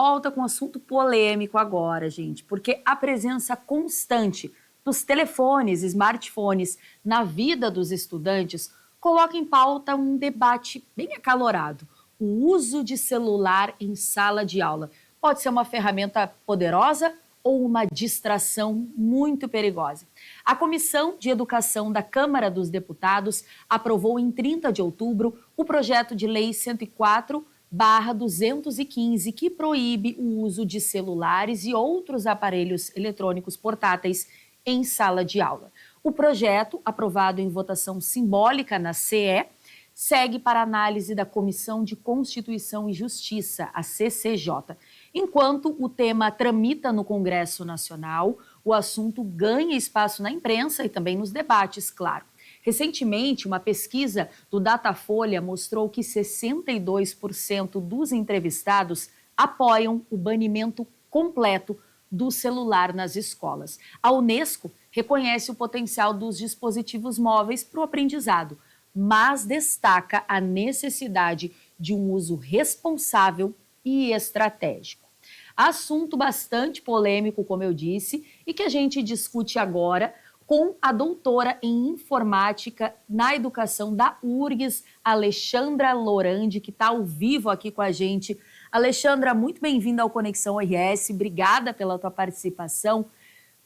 Volta com um assunto polêmico agora, gente, porque a presença constante dos telefones, smartphones na vida dos estudantes coloca em pauta um debate bem acalorado. O uso de celular em sala de aula pode ser uma ferramenta poderosa ou uma distração muito perigosa. A Comissão de Educação da Câmara dos Deputados aprovou em 30 de outubro o projeto de lei 104/215, que proíbe o uso de celulares e outros aparelhos eletrônicos portáteis em sala de aula. O projeto, aprovado em votação simbólica na CE, segue para análise da Comissão de Constituição e Justiça, a CCJ. Enquanto o tema tramita no Congresso Nacional, o assunto ganha espaço na imprensa e também nos debates, claro. Recentemente, uma pesquisa do Datafolha mostrou que 62% dos entrevistados apoiam o banimento completo do celular nas escolas. A Unesco reconhece o potencial dos dispositivos móveis para o aprendizado, mas destaca a necessidade de um uso responsável e estratégico. Assunto bastante polêmico, como eu disse, e que a gente discute agora com a doutora em informática na educação da URGS, Alexandra Lorandi, que está ao vivo aqui com a gente. Alexandra, muito bem-vinda ao Conexão RS, obrigada pela tua participação.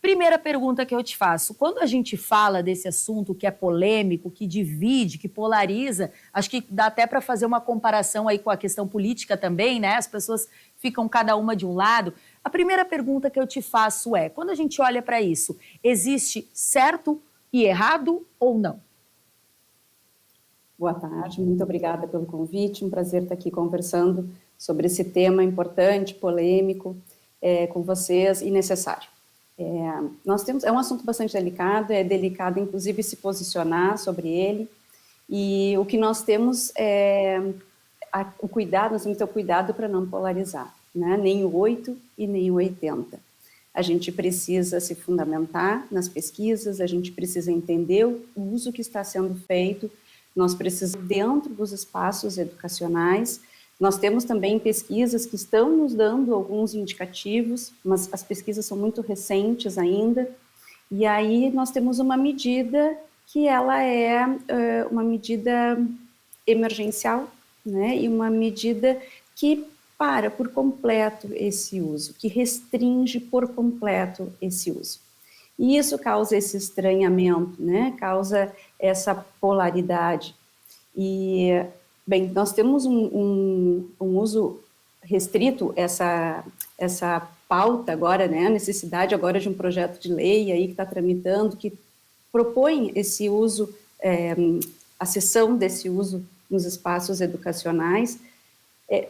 Primeira pergunta que eu te faço, quando a gente fala desse assunto que é polêmico, que divide, que polariza, acho que dá até para fazer uma comparação aí com a questão política também, né? As pessoas ficam cada uma de um lado. A primeira pergunta que eu te faço é, quando a gente olha para isso, existe certo e errado ou não? Boa tarde, muito obrigada pelo convite, um prazer estar aqui conversando sobre esse tema importante, polêmico, com vocês e necessário. É um assunto bastante delicado, é delicado inclusive se posicionar sobre ele, e o que nós temos é o cuidado, nós temos que ter o cuidado para não polarizar, né? Nem o 8 e nem o 80. A gente precisa se fundamentar nas pesquisas, a gente precisa entender o uso que está sendo feito, nós precisamos dentro dos espaços educacionais. Nós temos também pesquisas que estão nos dando alguns indicativos, mas as pesquisas são muito recentes ainda, e aí nós temos uma medida que ela é uma medida emergencial, né, e uma medida que para por completo esse uso, que restringe por completo esse uso. E isso causa esse estranhamento, né, causa essa polaridade. E bem, nós temos um uso restrito, essa pauta agora, né, a necessidade agora de um projeto de lei aí que está tramitando, que propõe esse uso, a cessão desse uso nos espaços educacionais,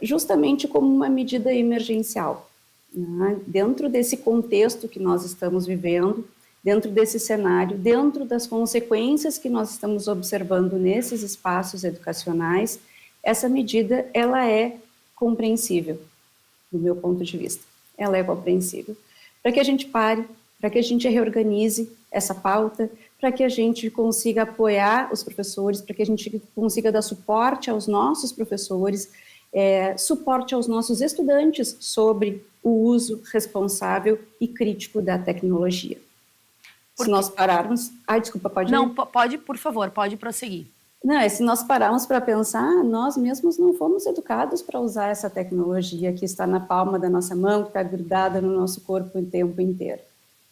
justamente como uma medida emergencial, né, dentro desse contexto que nós estamos vivendo, dentro desse cenário, dentro das consequências que nós estamos observando nesses espaços educacionais, essa medida, ela é compreensível, do meu ponto de vista. Ela é compreensível. Para que a gente pare, para que a gente reorganize essa pauta, para que a gente consiga apoiar os professores, para que a gente consiga dar suporte aos nossos professores, suporte aos nossos estudantes sobre o uso responsável e crítico da tecnologia. Se nós pararmos... desculpa, pode ir? Não, pode, por favor, pode prosseguir. Não, se nós pararmos para pensar, nós mesmos não fomos educados para usar essa tecnologia que está na palma da nossa mão, que está grudada no nosso corpo o tempo inteiro.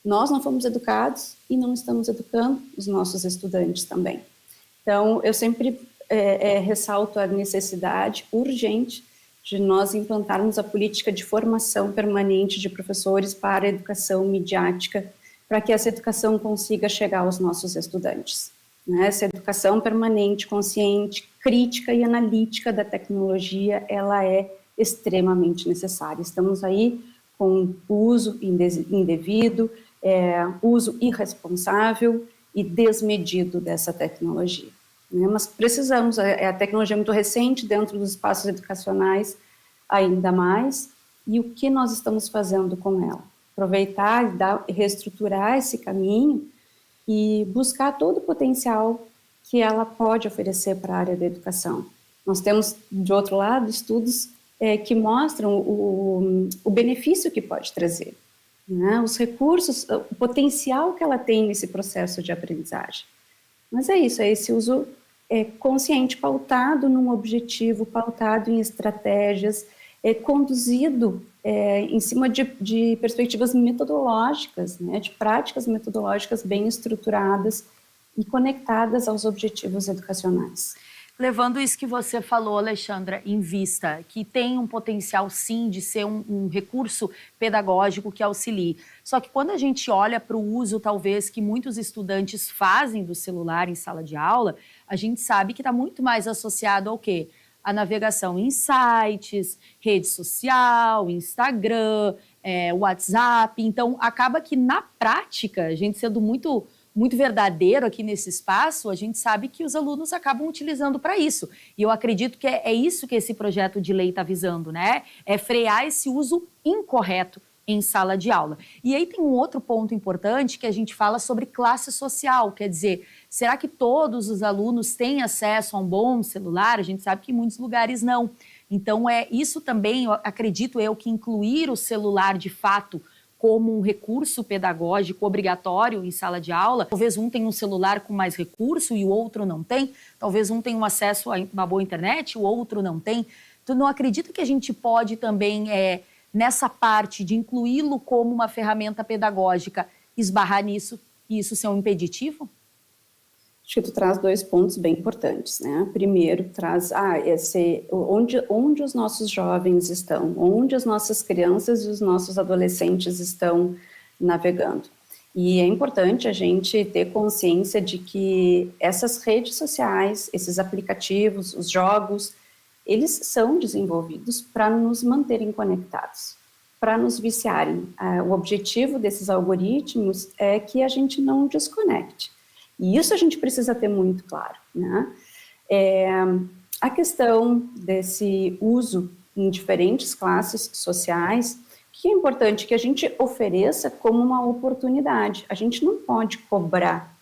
Nós não fomos educados e não estamos educando os nossos estudantes também. Então, eu sempre ressalto a necessidade urgente de nós implantarmos a política de formação permanente de professores para a educação midiática, para que essa educação consiga chegar aos nossos estudantes. Né? Essa educação permanente, consciente, crítica e analítica da tecnologia, ela é extremamente necessária. Estamos aí com o uso indevido, uso irresponsável e desmedido dessa tecnologia. Né? Mas precisamos, a tecnologia é muito recente dentro dos espaços educacionais, ainda mais, e o que nós estamos fazendo com ela? Aproveitar e reestruturar esse caminho e buscar todo o potencial que ela pode oferecer para a área da educação. Nós temos, de outro lado, estudos que mostram o benefício que pode trazer, né? Os recursos, o potencial que ela tem nesse processo de aprendizagem. Mas é isso, é esse uso consciente, pautado num objetivo, pautado em estratégias, conduzido em cima de perspectivas metodológicas, né? De práticas metodológicas bem estruturadas e conectadas aos objetivos educacionais. Levando isso que você falou, Alexandra, em vista, que tem um potencial, sim, de ser um recurso pedagógico que auxilie. Só que quando a gente olha para o uso, talvez, que muitos estudantes fazem do celular em sala de aula, a gente sabe que está muito mais associado ao quê? A navegação em sites, rede social, Instagram, WhatsApp. Então, acaba que, na prática, a gente sendo muito verdadeiro aqui nesse espaço, a gente sabe que os alunos acabam utilizando para isso. E eu acredito que é isso que esse projeto de lei está visando, né? É frear esse uso incorreto em sala de aula. E aí tem um outro ponto importante que a gente fala sobre classe social, quer dizer, será que todos os alunos têm acesso a um bom celular? A gente sabe que em muitos lugares não. Então, isso também, acredito eu, que incluir o celular de fato como um recurso pedagógico obrigatório em sala de aula. Talvez um tenha um celular com mais recurso e o outro não tem. Talvez um tenha um acesso a uma boa internet, o outro não tem. Tu não acredita que a gente pode também, nessa parte de incluí-lo como uma ferramenta pedagógica, esbarrar nisso e isso ser um impeditivo? Acho que tu traz 2 pontos bem importantes, né? Primeiro, traz onde os nossos jovens estão, onde as nossas crianças e os nossos adolescentes estão navegando. E é importante a gente ter consciência de que essas redes sociais, esses aplicativos, os jogos, eles são desenvolvidos para nos manterem conectados, para nos viciarem. O objetivo desses algoritmos é que a gente não desconecte. E isso a gente precisa ter muito claro, né? A questão desse uso em diferentes classes sociais, que é importante que a gente ofereça como uma oportunidade. A gente não pode cobrar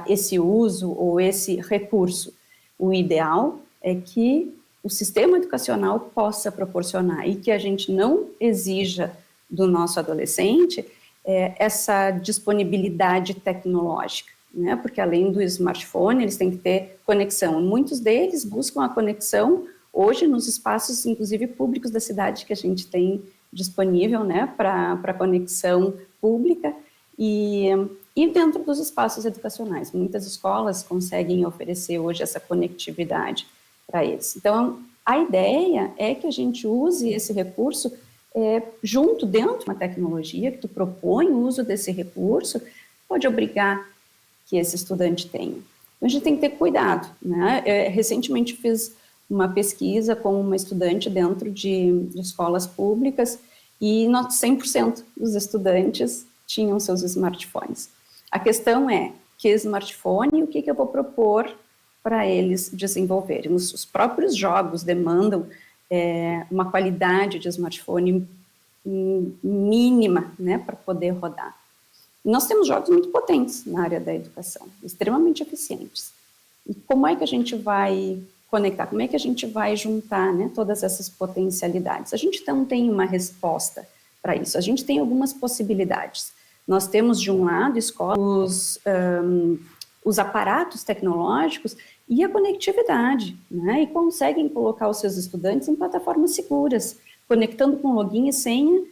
esse uso ou esse recurso. O ideal é que o sistema educacional possa proporcionar e que a gente não exija do nosso adolescente essa disponibilidade tecnológica, né? Porque além do smartphone, eles têm que ter conexão. Muitos deles buscam a conexão hoje nos espaços, inclusive públicos da cidade, que a gente tem disponível, né, para conexão pública e dentro dos espaços educacionais. Muitas escolas conseguem oferecer hoje essa conectividade para eles. Então, a ideia é que a gente use esse recurso junto, dentro de uma tecnologia que tu propõe o uso desse recurso, pode obrigar que esse estudante tenha. Então, a gente tem que ter cuidado, né? Recentemente fiz uma pesquisa com uma estudante dentro de escolas públicas e 100% dos estudantes tinham seus smartphones. A questão é, que smartphone e o que eu vou propor para eles desenvolverem? Os próprios jogos demandam uma qualidade de smartphone mínima, né, para poder rodar. Nós temos jogos muito potentes na área da educação, extremamente eficientes. E como é que a gente vai conectar? Como é que a gente vai juntar, né, todas essas potencialidades? A gente não tem uma resposta para isso, a gente tem algumas possibilidades. Nós temos, de um lado, escolas, os aparatos tecnológicos e a conectividade, né, e conseguem colocar os seus estudantes em plataformas seguras, conectando com login e senha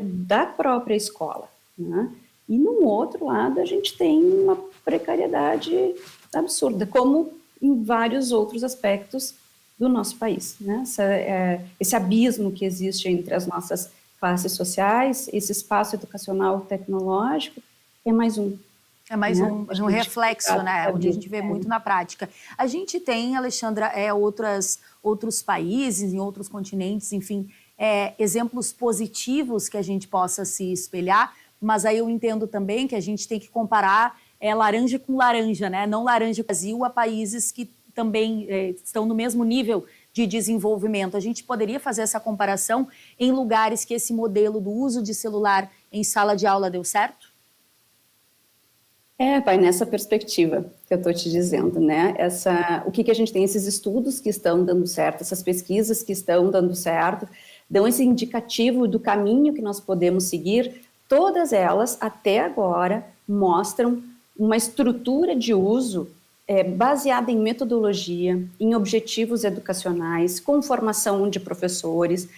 da própria escola, né? E, no outro lado, a gente tem uma precariedade absurda, como em vários outros aspectos do nosso país, né? Esse abismo que existe entre as nossas classes sociais, esse espaço educacional tecnológico, é mais um. É mais um reflexo, né? Onde a gente vê muito na prática. A gente tem, Alexandra, outros países, em outros continentes, enfim, exemplos positivos que a gente possa se espelhar, mas aí eu entendo também que a gente tem que comparar laranja com laranja, né? Não laranja Brasil a países que também estão no mesmo nível de desenvolvimento. A gente poderia fazer essa comparação em lugares que esse modelo do uso de celular em sala de aula deu certo? Vai nessa perspectiva que eu estou te dizendo, né? O que a gente tem, esses estudos que estão dando certo, essas pesquisas que estão dando certo, dão esse indicativo do caminho que nós podemos seguir. Todas elas, até agora, mostram uma estrutura de uso baseada em metodologia, em objetivos educacionais, com formação de professores,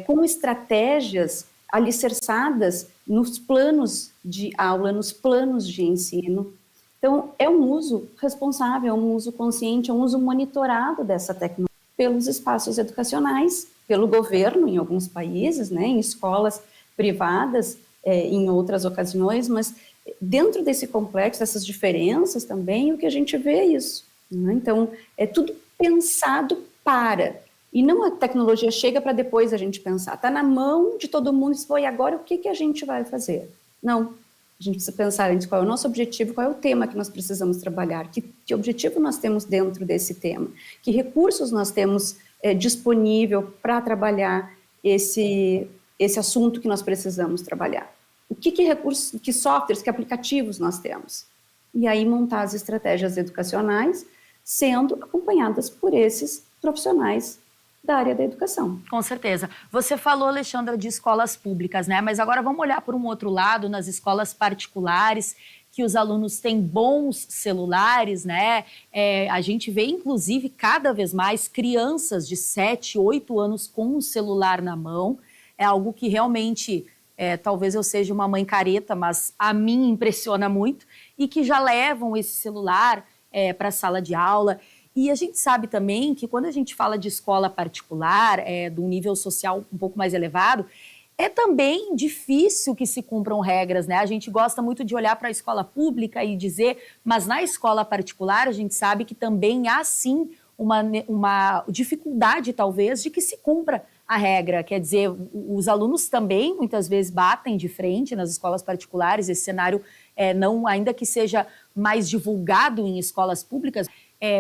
com estratégias alicerçadas nos planos de aula, nos planos de ensino. Então, é um uso responsável, é um uso consciente, é um uso monitorado dessa tecnologia pelos espaços educacionais, pelo governo em alguns países, né, em escolas privadas, em outras ocasiões, mas dentro desse complexo, dessas diferenças também, o que a gente vê é isso, né? Então, é tudo pensado para... E não a tecnologia chega para depois a gente pensar. Está na mão de todo mundo e agora o que a gente vai fazer? Não. A gente precisa pensar antes qual é o nosso objetivo, qual é o tema que nós precisamos trabalhar, que objetivo nós temos dentro desse tema, que recursos nós temos disponível para trabalhar esse assunto que nós precisamos trabalhar. O que recursos, que softwares, que aplicativos nós temos? E aí montar as estratégias educacionais sendo acompanhadas por esses profissionais da área da educação. Com certeza. Você falou, Alexandra, de escolas públicas, né? Mas agora vamos olhar por um outro lado, nas escolas particulares, que os alunos têm bons celulares, né? A gente vê, inclusive, cada vez mais crianças de 7, 8 anos com um celular na mão. É algo que realmente, talvez eu seja uma mãe careta, mas a mim impressiona muito, e que já levam esse celular para a sala de aula. E a gente sabe também que quando a gente fala de escola particular, de um nível social um pouco mais elevado, é também difícil que se cumpram regras, né? A gente gosta muito de olhar para a escola pública e dizer, mas na escola particular a gente sabe que também há sim uma dificuldade, talvez, de que se cumpra a regra. Quer dizer, os alunos também muitas vezes batem de frente nas escolas particulares, esse cenário não, ainda que seja mais divulgado em escolas públicas,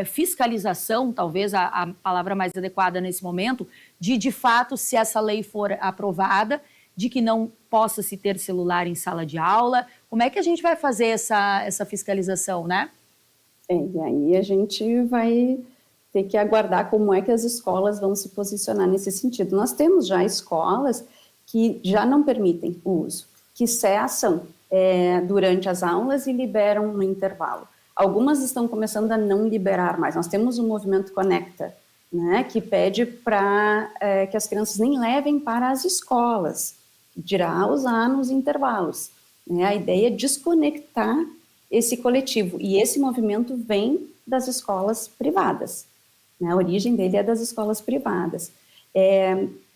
fiscalização, talvez a palavra mais adequada nesse momento, de fato, se essa lei for aprovada, de que não possa se ter celular em sala de aula. Como é que a gente vai fazer essa fiscalização, né? E aí a gente vai ter que aguardar como é que as escolas vão se posicionar nesse sentido. Nós temos já escolas que já não permitem o uso, que cessam durante as aulas e liberam no intervalo. Algumas estão começando a não liberar mais. Nós temos o movimento Conecta, né, que pede para que as crianças nem levem para as escolas, dirá usar nos intervalos. Né? A ideia é desconectar esse coletivo, e esse movimento vem das escolas privadas. Né? A origem dele é das escolas privadas.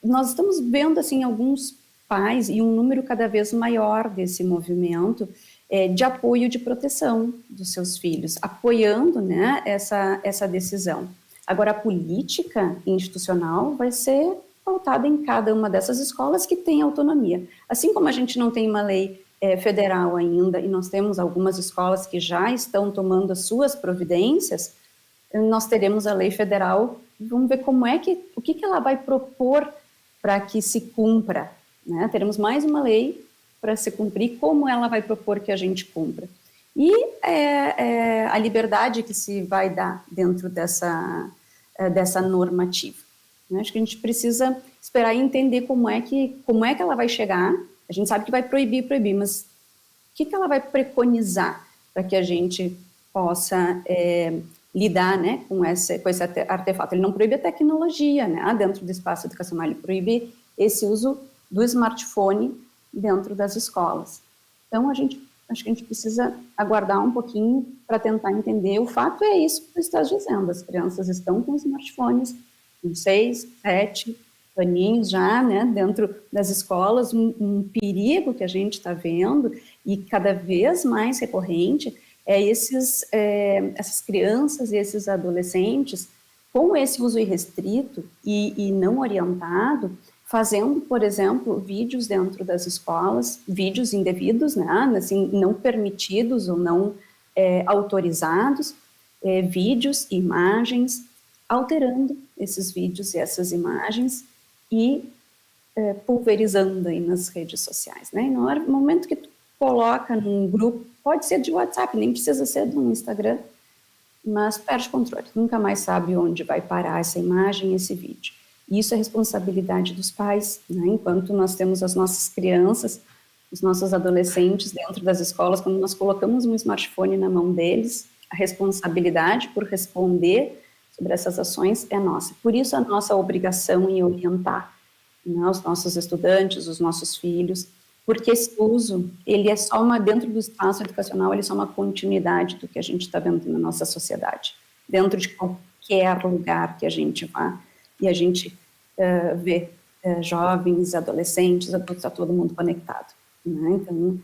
Nós estamos vendo assim, alguns pais e um número cada vez maior desse movimento de apoio de proteção dos seus filhos, apoiando, né, essa decisão. Agora, a política institucional vai ser pautada em cada uma dessas escolas que tem autonomia. Assim como a gente não tem uma lei federal ainda, e nós temos algumas escolas que já estão tomando as suas providências, nós teremos a lei federal, vamos ver o que ela vai propor para que se cumpra, né? Teremos mais uma lei para se cumprir, como ela vai propor que a gente cumpra. E a liberdade que se vai dar dentro dessa normativa. Né? Acho que a gente precisa esperar e entender como é que ela vai chegar. A gente sabe que vai proibir, mas o que ela vai preconizar para que a gente possa lidar, né, com esse artefato. Ele não proíbe a tecnologia, né, dentro do espaço educacional, ele proíbe esse uso do smartphone dentro das escolas. Então, acho que a gente precisa aguardar um pouquinho para tentar entender. O fato é isso que tu estás dizendo, as crianças estão com smartphones com 6, 7 aninhos já, né, dentro das escolas, um perigo que a gente está vendo e cada vez mais recorrente essas crianças e esses adolescentes com esse uso irrestrito e não orientado, fazendo, por exemplo, vídeos dentro das escolas, vídeos indevidos, né, assim, não permitidos ou não autorizados, vídeos, imagens, alterando esses vídeos e essas imagens e pulverizando aí nas redes sociais. Né? E no momento que tu coloca num grupo, pode ser de WhatsApp, nem precisa ser do Instagram, mas perde controle, nunca mais sabe onde vai parar essa imagem, esse vídeo. E isso é responsabilidade dos pais, né? Enquanto nós temos as nossas crianças, os nossos adolescentes dentro das escolas, quando nós colocamos um smartphone na mão deles, a responsabilidade por responder sobre essas ações é nossa. Por isso a nossa obrigação em orientar, né, os nossos estudantes, os nossos filhos, porque esse uso, ele é só dentro do espaço educacional, ele é só uma continuidade do que a gente está vendo na nossa sociedade, dentro de qualquer lugar que a gente vá, e a gente vê jovens, adolescentes, adultos, está todo mundo conectado, né? Então,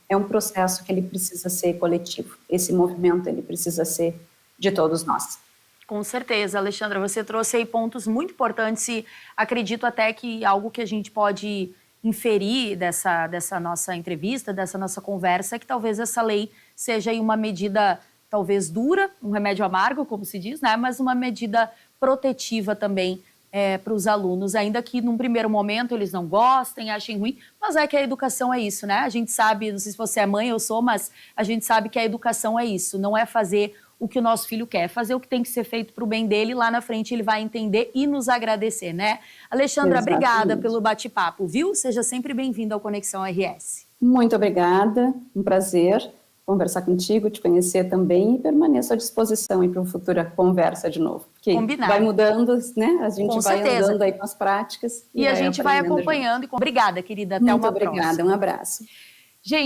é um processo que ele precisa ser coletivo, esse movimento ele precisa ser de todos nós. Com certeza, Alexandra, você trouxe aí pontos muito importantes e acredito até que algo que a gente pode inferir dessa nossa entrevista, dessa nossa conversa, é que talvez essa lei seja aí uma medida talvez dura, um remédio amargo, como se diz, né? Mas uma medida protetiva também para os alunos, ainda que num primeiro momento eles não gostem, achem ruim, mas é que a educação é isso, né? A gente sabe, não sei se você é mãe, eu sou, mas a gente sabe que a educação é isso, não é fazer o que o nosso filho quer, fazer o que tem que ser feito para o bem dele, lá na frente ele vai entender e nos agradecer, né? Alexandra, Exatamente. Obrigada pelo bate-papo, viu? Seja sempre bem-vinda ao Conexão RS. Muito obrigada, um prazer conversar contigo, te conhecer também e permaneço à disposição para uma futura conversa de novo. Porque Combinado. vai mudando, né? A gente Com vai certeza. andando aí com as práticas. E a gente vai acompanhando. Obrigada, querida. Até Muito uma obrigada, próxima. um abraço. Gente,